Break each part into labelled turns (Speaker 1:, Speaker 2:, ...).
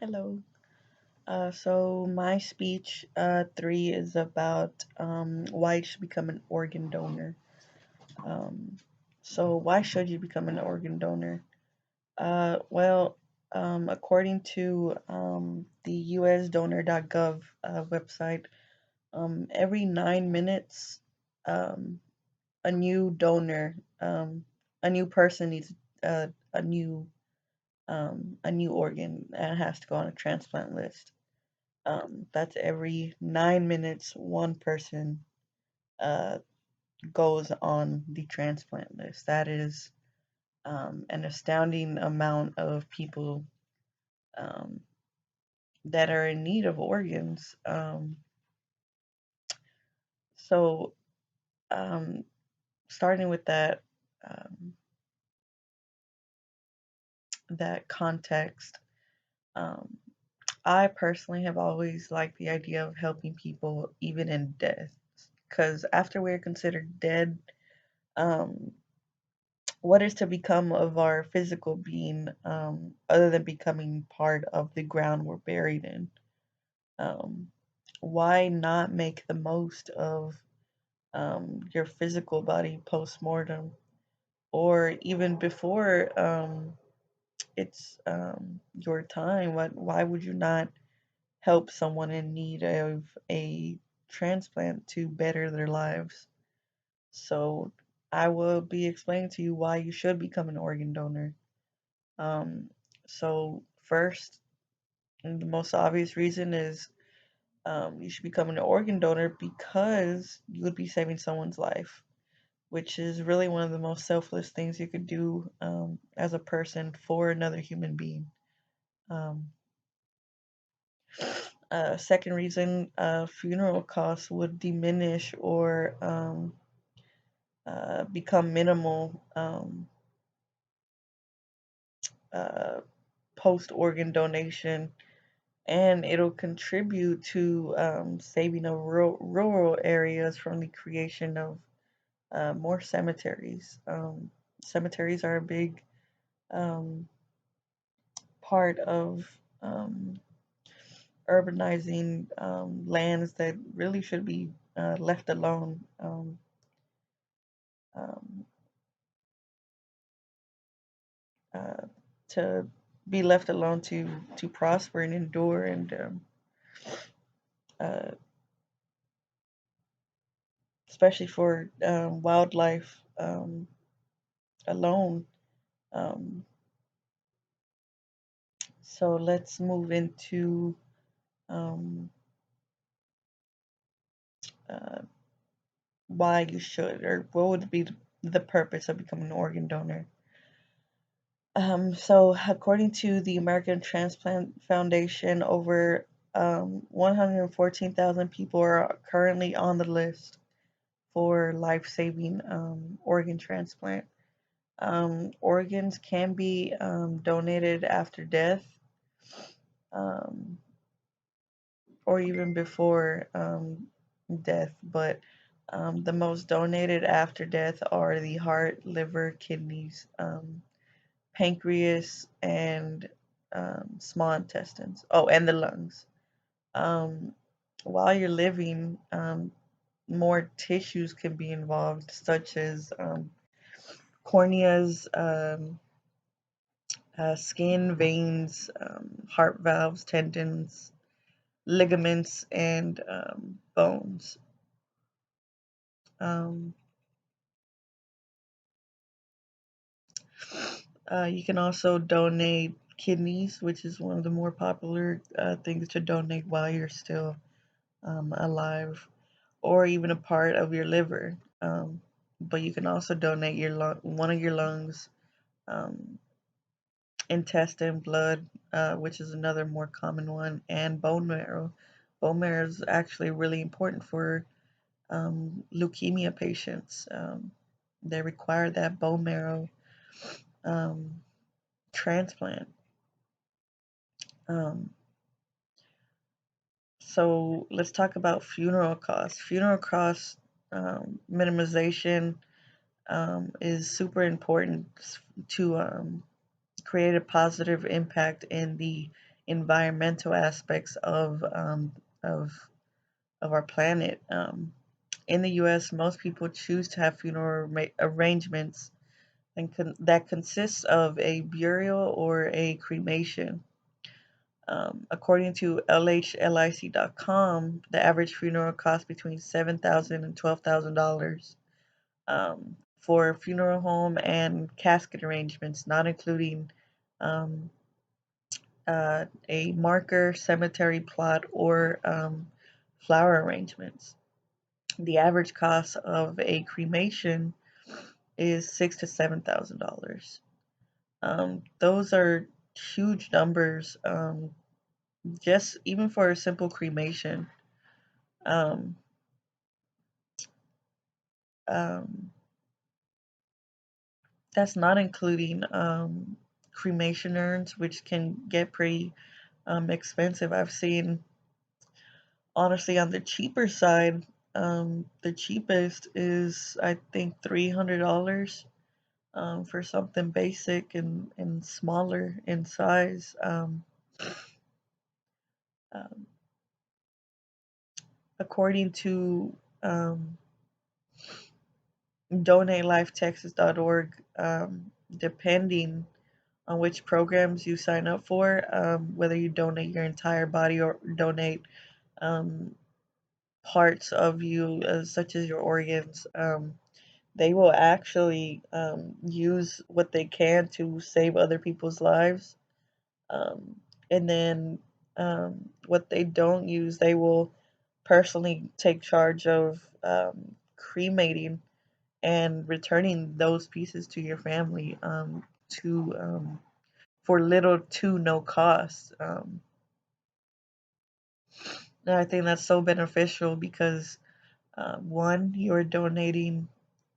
Speaker 1: Hello. So my speech three is about why you should become an organ donor. Um, so why should you become an organ donor? Well, according to the USDonor.gov website, every 9 minutes, um, a new donor, a new person needs a new organ and has to go on a transplant list. That's every 9 minutes, one person uh, goes on the transplant list. That is an astounding amount of people um, that are in need of organs. So, um, starting with um, that context, um, I personally have always liked the idea of helping people even in death, because after we're considered dead, um, what is to become of our physical being other than becoming part of the ground we're buried in? Um, why not make the most of your physical body post mortem or even before it's your time? Why would you not help someone in need of a transplant to better their lives? So, I will be explaining to you why you should become an organ donor. Um, so first, and the most obvious reason is you should become an organ donor because you would be saving someone's life, which is really one of the most selfless things you could do as a person for another human being. Um, Second reason, funeral costs would diminish or become minimal uh, post organ donation, and it'll contribute to saving of rural areas from the creation of more cemeteries. Cemeteries are a big um, part of um, urbanizing lands that really should be left alone um, uh, to be left alone to prosper and endure and uh, especially for wildlife alone. Um, so let's move into um, uh, why you should, or what would be the purpose of becoming an organ donor. So, according to the American Transplant Foundation, over 114,000 people are currently on the list for life saving organ transplant. Organs can be donated after death um, or even before death, but the most donated after death are the heart, liver, kidneys, pancreas, and small intestines. Oh, and the lungs. Um, while you're living, more tissues can be involved, such as corneas, skin, veins, heart valves, tendons, ligaments, and bones. Um, you can also donate kidneys, which is one of the more popular things to donate while you're still alive, or even a part of your liver. But you can also donate one of your lungs, um, intestine, blood, which is another more common one, and bone marrow. Bone marrow is actually really important for leukemia patients. They require that bone marrow um, transplant. Um, so let's talk about funeral costs. Funeral costs minimization is super important to create a positive impact in the environmental aspects of of our planet. In the U.S., most people choose to have funeral arrangements that consists of a burial or a cremation. According to LHLIC.com, the average funeral costs between $7,000 and $12,000 for funeral home and casket arrangements, not including um, a marker, cemetery plot, or flower arrangements. The average cost of a cremation is $6,000 to $7,000. Those are huge numbers, just even for a simple cremation. Um, um, that's not including cremation urns, which can get pretty expensive. I've seen, honestly, on the cheaper side, the cheapest is, I think, $300 for something basic and smaller in size. Um, According to DonateLifeTexas.org, depending on which programs you sign up for, whether you donate your entire body or donate um, parts of you, such as your organs, they will actually use what they can to save other people's lives. Um, and then what they don't use, they will personally take charge of cremating and returning those pieces to your family to for little to no cost. And I think that's so beneficial because one, you're donating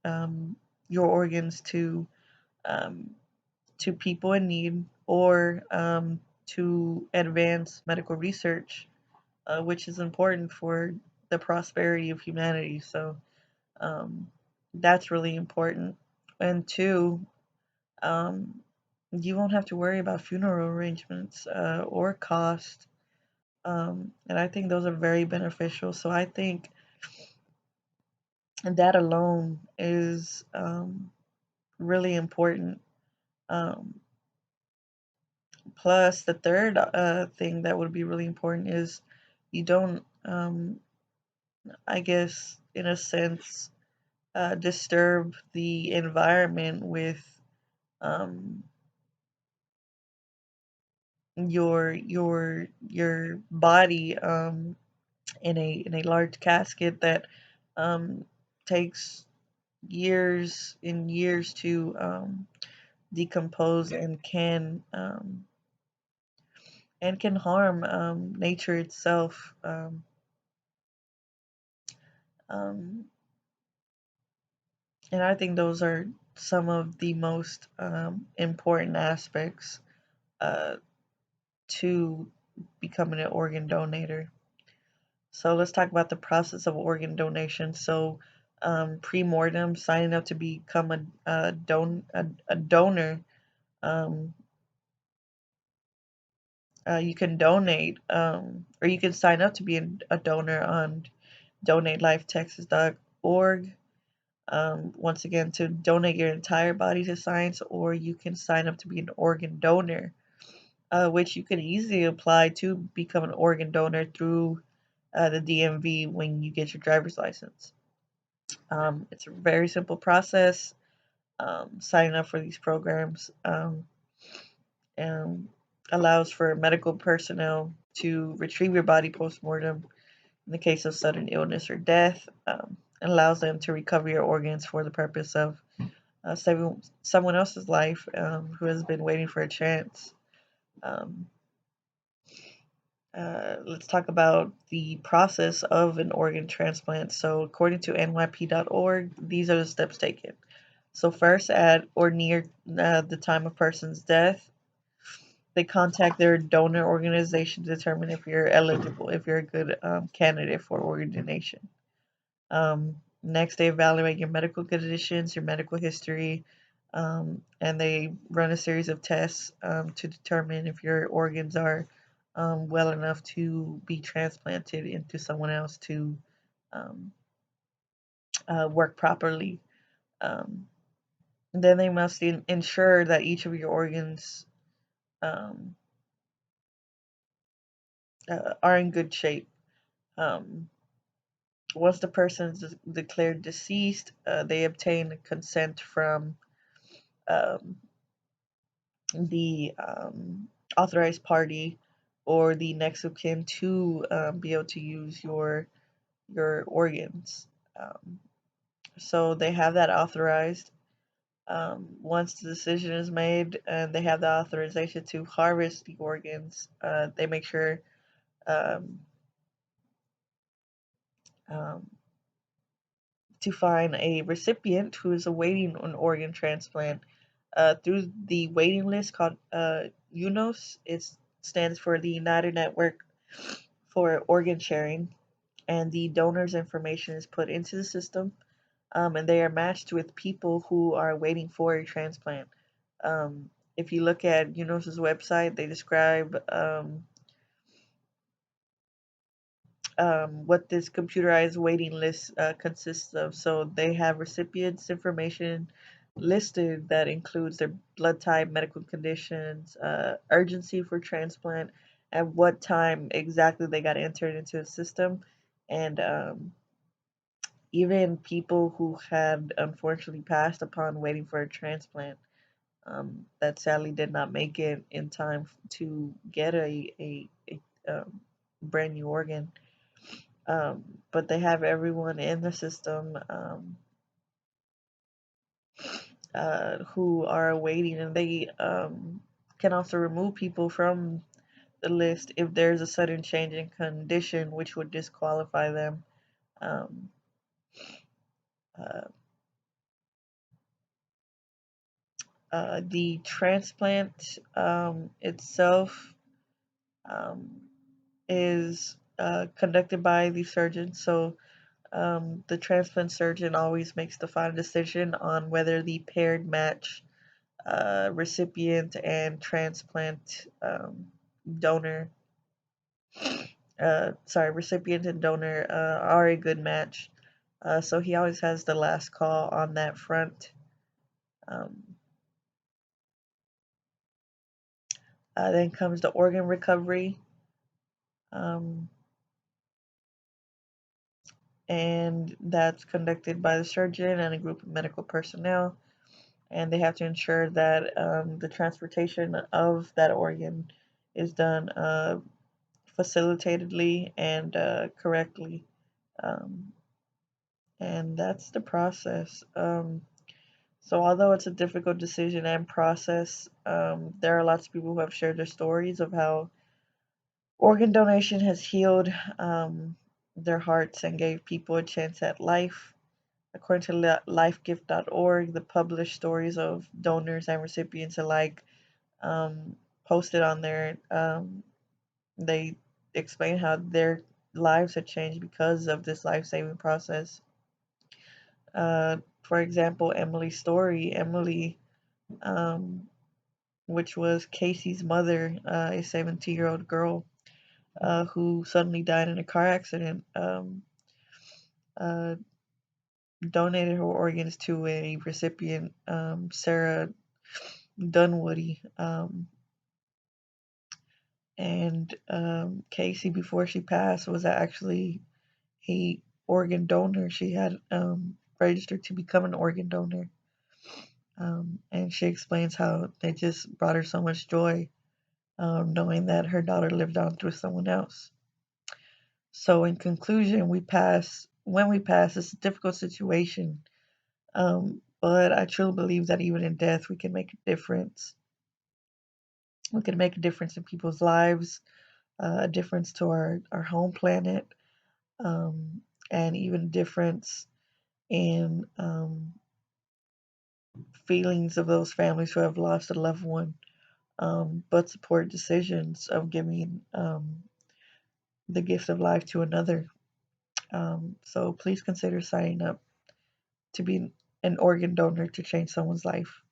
Speaker 1: um, your organs um, to people in need or to advance medical research, which is important for the prosperity of humanity. So um, that's really important. And two, um, you won't have to worry about funeral arrangements or cost. And I think those are very beneficial. So I think that alone is really important. Um, Plus, the third thing that would be really important is you don't, I guess, in a sense, disturb the environment with um, your body in a large casket that um, takes years and years to decompose and can harm nature itself. Um, and I think those are some of the most important aspects uh, to becoming an organ donor. So let's talk about the process of organ donation. So pre-mortem, signing up to become a donor. Um, you can donate, or you can sign up to be a donor on DonateLifeTexas.org. Once again, to donate your entire body to science, or you can sign up to be an organ donor, which you can easily apply to become an organ donor through the DMV when you get your driver's license. It's a very simple process. Signing up for these programs um, allows for medical personnel to retrieve your body post-mortem in the case of sudden illness or death, and allows them to recover your organs for the purpose of saving someone else's life who has been waiting for a chance. Um, let's talk about the process of an organ transplant. So, according to NYP.org, these are the steps taken. So, first, at or near the time of person's death, they contact their donor organization to determine if you're eligible, if you're a good candidate for organ donation. Next, they evaluate your medical conditions, your medical history, and they run a series of tests to determine if your organs are well enough to be transplanted into someone else to um, work properly. Um, then they must ensure that each of your organs um, are in good shape. Um, Once the person is declared deceased, they obtain consent from um, the authorized party or the next of kin to be able to use your organs. Um, so they have that authorized. Once the decision is made and they have the authorization to harvest the organs, they make sure um, um, to find a recipient who is awaiting an organ transplant through the waiting list called UNOS. It stands for the United Network for Organ Sharing, and the donor's information is put into the system, and they are matched with people who are waiting for a transplant. Um, if you look at UNOS's website, they describe what this computerized waiting list consists of. So they have recipients' information listed that includes their blood type, medical conditions, urgency for transplant, at what time exactly they got entered into the system, and even people who had unfortunately passed upon waiting for a transplant that sadly did not make it in time to get a brand new organ. But they have everyone in the system who are waiting, and they can also remove people from the list if there's a sudden change in condition, which would disqualify them. Um, uh, the transplant itself um, is conducted by the surgeon, so the transplant surgeon always makes the final decision on whether the paired match recipient and transplant donor, recipient and donor are a good match. So he always has the last call on that front. Um, then comes the organ recovery, um, and that's conducted by the surgeon and a group of medical personnel. And they have to ensure that the transportation of that organ is done facilitatedly and correctly. Um, and that's the process. So, although it's a difficult decision and process, there are lots of people who have shared their stories of how organ donation has healed their hearts and gave people a chance at life. According to lifegift.org, the published stories of donors and recipients alike posted on there, they explain how their lives had changed because of this life saving process. For example, Emily's story, Emily, um, which was Casey's mother, a 17-year-old girl who suddenly died in a car accident, uh, donated her organs to a recipient, Sarah Dunwoody. And Casey, before she passed, was actually a organ donor. She had registered to become an organ donor. And she explains how it just brought her so much joy knowing that her daughter lived on through someone else. So, in conclusion, when we pass, it's a difficult situation. But I truly believe that even in death, we can make a difference. We can make a difference in people's lives, a difference to our home planet, um, and even difference in feelings of those families who have lost a loved one, but support decisions of giving the gift of life to another. So please consider signing up to be an organ donor to change someone's life.